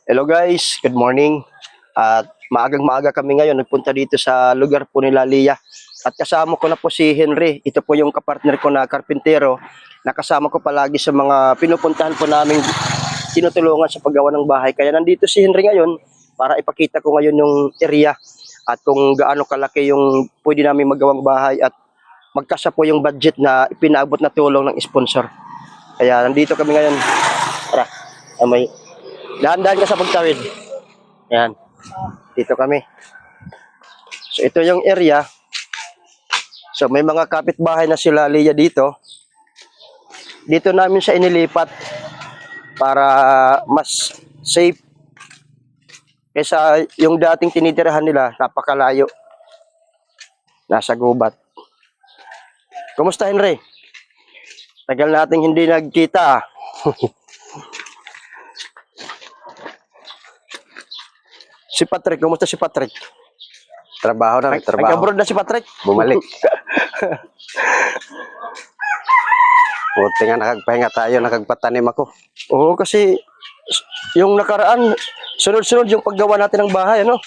Hello guys, good morning. At maagang maaga kami ngayon, nagpunta dito sa lugar po nila Lia. At kasama ko na po si Henry, ito po yung kapartner ko na karpintero. Nakasama ko palagi sa mga pinupuntahan po namin tinutulungan sa paggawa ng bahay. Kaya nandito si Henry ngayon para ipakita ko ngayon yung area at kung gaano kalaki yung pwede namin magawang bahay at magkasya po yung budget na ipinaabot na tulong ng sponsor. Kaya nandito kami ngayon. Tara, may dahan-dahan ka sa pagtawid. Ayan. Dito kami. So ito yung area. So may mga kapitbahay na sila Lia dito. Dito namin siya inilipat para mas safe. Kaysa yung dating tinitirahan nila, napakalayo. Nasa gubat. Kumusta Henry? Tagal nating hindi nagkita. Si Patrick, kumusta si Patrick? Trabaho na, trabaho. Nag-abroad na si Patrick? Bumalik. Buti nga nakagpahinga tayo, nakagpatanim ako. Oo, kasi yung nakaraan, sunod-sunod yung paggawa natin ng bahay, ano?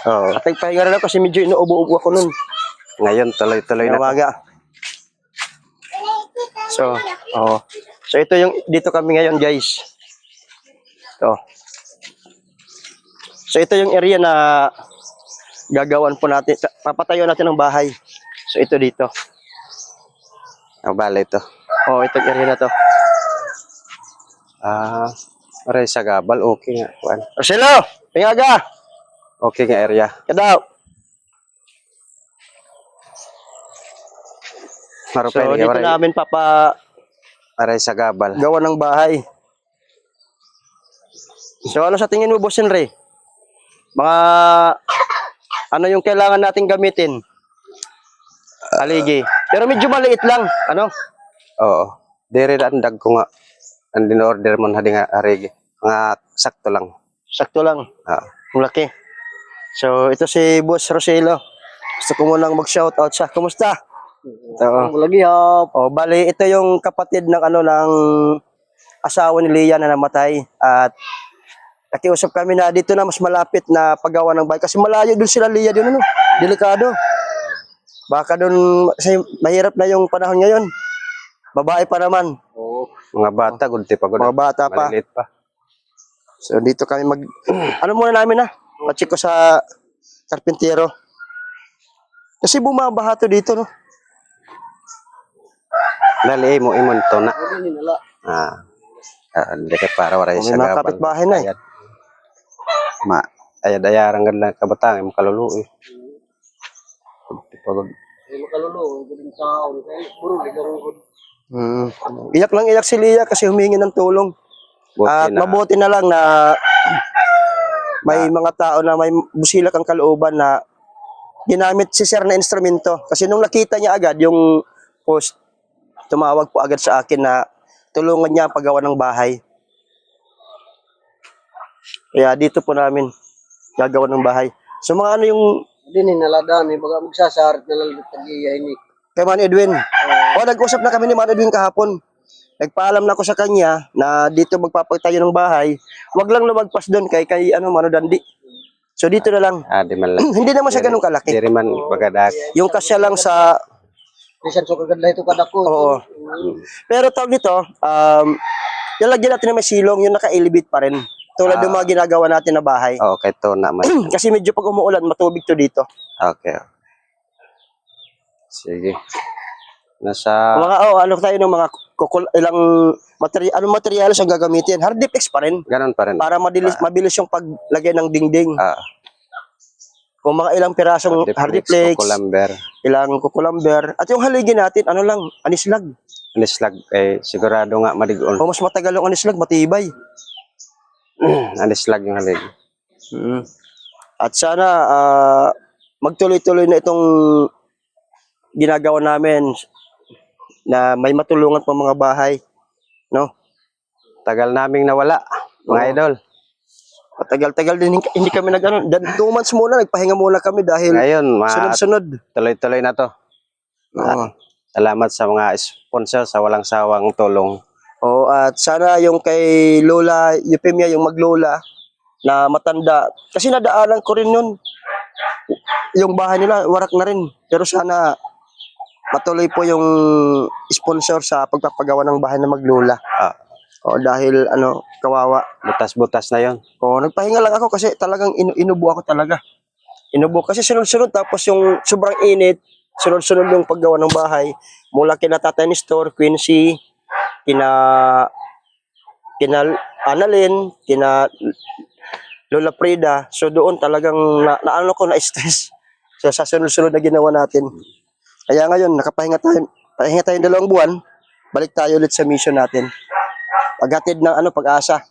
Oo. At nagpahinga na lang kasi medyo inuubo-ubo ako nun. Ngayon, tuloy-tuloy na. Umaga. So, oo. So ito yung, dito kami ngayon guys. Ito. So ito yung area na gagawan po natin, papatayo natin ng bahay. So ito dito. Ang bala ito. Oh, itong area na to. Aray sa gabal, okay nga. Kuan. Marcelo, pingaga. Okay nga area. Kadaw. So Marupay dito ni namin papagawa aray sa gabal. ng bahay. So ano sa tingin mo, Boss Henry? Mga ano yung kailangan nating gamitin? Aligi. Pero medyo maliit lang, ano? Oo. Dire andag ko nga. Andin order mo na nga arigi. Mga sakto lang. Sakto lang. Oo. Ang laki. So ito si Boss Roselo. Gusto ko munang mag-shoutout siya. Kumusta? Oo. Lagi ha. Oh, bali ito yung kapatid ng ano ng asawa ni Lia na namatay at nakiusap kami na dito na mas malapit na paggawa ng bahay kasi malayo doon sila Lia doon ano. Delikado. Baka doon kasi mahirap na yung panahon ngayon. Babae pa naman. Oo. Mga bata, gunti pa gud. Mga bata pa. Maliliit pa. So dito kami ano muna namin pa-check ko sa karpintero. Kasi bumabaha to dito no. Dali mo imon to na. Hindi ka para waray May sa mga gabal. kapitbahay na eh. Ayad-ayarang ganda kabatang mo kaluluoy. Pagod. Iyak lang iyak si Lia kasi humingi ng tulong. At mabuti na lang na may mga tao na may busilak ang kalooban na ginamit si sir na instrumento. Kasi nung nakita niya agad yung post, tumawag po agad sa akin na tulungan niya paggawa ng bahay. Kaya dito po namin gagawa ng bahay. So mga ano yung Hindi naladaan, baga magsasarit na lang tagiya ini. kay Man Edwin. O nag-usap na kami ni Man Edwin kahapon. Nagpaalam na ako sa kanya na dito magpapatayo ng bahay. Wag lang lumagpas doon kay ano Mano Dandi. So dito na lang. Di man lang. Hindi naman siya ganun kalaki. Diri man bagadak. Yung kasya lang sa Bisan so kaganda ito kada ko. oo. Pero tawag nito, nilagyan natin na may silong, yung naka-elevate pa rin. Tulad ng mga ginagawa natin na bahay. Oo, kay to na man. Kasi medyo pag umuulan, matubig to dito. Okay. Sige. Nasa Mga ano tayo ng mga ilang material, anong materials ang gagamitin? Hardiplex pa rin. ganon pa rin. Para mabilis yung paglagay ng dingding. Kung mga ilang pirasong hardiplex, kukulamber. ilang kukulamber. At yung haligi natin, ano lang, anislag. Anislag sigurado nga madigon. O mas matagal yung anislag, matibay. Anislag yung halig. At sana magtuloy-tuloy na itong ginagawa namin na may matulungan pa mga bahay, no? Tagal naming nawala, mga idol. Matagal-tagal din hindi kami nag-ano, 2 months muna nagpahinga muna kami dahil Ngayon, sunod-sunod. tuloy-tuloy na to. Oo. Salamat sa mga sponsor sa walang sawang tulong. Oo, at sana yung kay Lola Euphemia, yung maglola na matanda. Kasi nadaanan ko rin yun. Yung bahay nila, warak na rin. Pero sana patuloy po yung sponsor sa pagpapagawa ng bahay na maglola. Ah, O dahil kawawa. butas-butas na yon. O nagpahinga lang ako kasi talagang inubo ako talaga. Inubo kasi sunod-sunod tapos yung sobrang init, sunod-sunod yung paggawa ng bahay. Mula kina Tatay Nestor, Quincy, kina Annalyn, kina Lola Prida. So doon talagang naano ko na-stress. So sa sunod-sunod na ginawa natin. Kaya ngayon, pahinga tayo 2 buwan, balik tayo ulit sa mission natin. Paghatid ng pag-asa.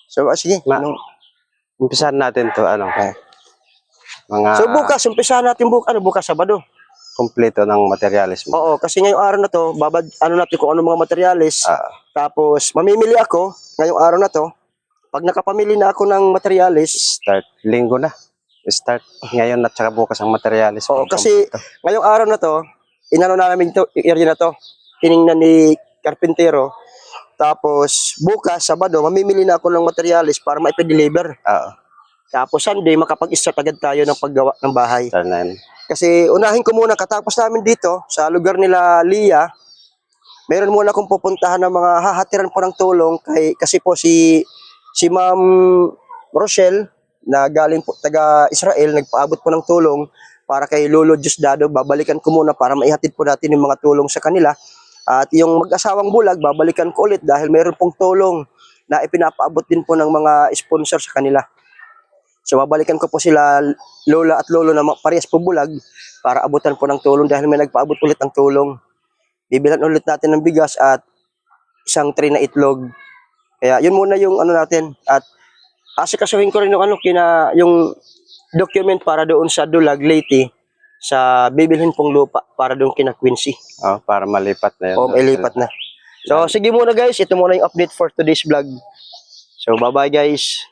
So sige, Umpisahan natin to mga So bukas, umpisahan natin bukas Sabado. kumpleto ng materyales mo. Oo, kasi ngayong araw na to, natin kung ano mga materyales. Ah, Tapos mamimili ako ngayong araw na to. Pag nakapamili na ako ng materyales, start linggo na. Start ngayon at saka bukas ang materyales. oo, kasi ngayong araw na to, inano na namin to, area na to. Tiningnan ni Carpintero. Tapos bukas, Sabado, mamimili na ako ng materyales para maipideliver. Tapos Sunday, makapag-start agad tayo ng paggawa ng bahay. Start na yun. Kasi unahin ko muna, katapos namin dito, sa lugar nila Lia, meron muna akong pupuntahan ng mga hahatiran po ng tulong kasi po si Ma'am Rochelle na galing po taga Israel, nagpaabot po ng tulong para kay Lolo Diosdado. Babalikan ko muna para maihatid po natin yung mga tulong sa kanila. At yung mag-asawang bulag, babalikan ko ulit dahil meron pong tulong na ipinapaabot din po ng mga sponsor sa kanila. So babalikan ko po sila Lola at Lolo na parehas po bulag para abutan po ng tulong dahil may nagpaabot ulit ng tulong. Bibilan ulit natin ng bigas at isang tray na itlog. Kaya yun muna yung natin at asikasuhin ko rin yung document para doon sa Dulag Leyte sa bibilhin pong lupa para doon kina Quincy. Para malipat na yun. O mailipat na. So sige muna guys, ito muna yung update for today's vlog. So bye bye guys.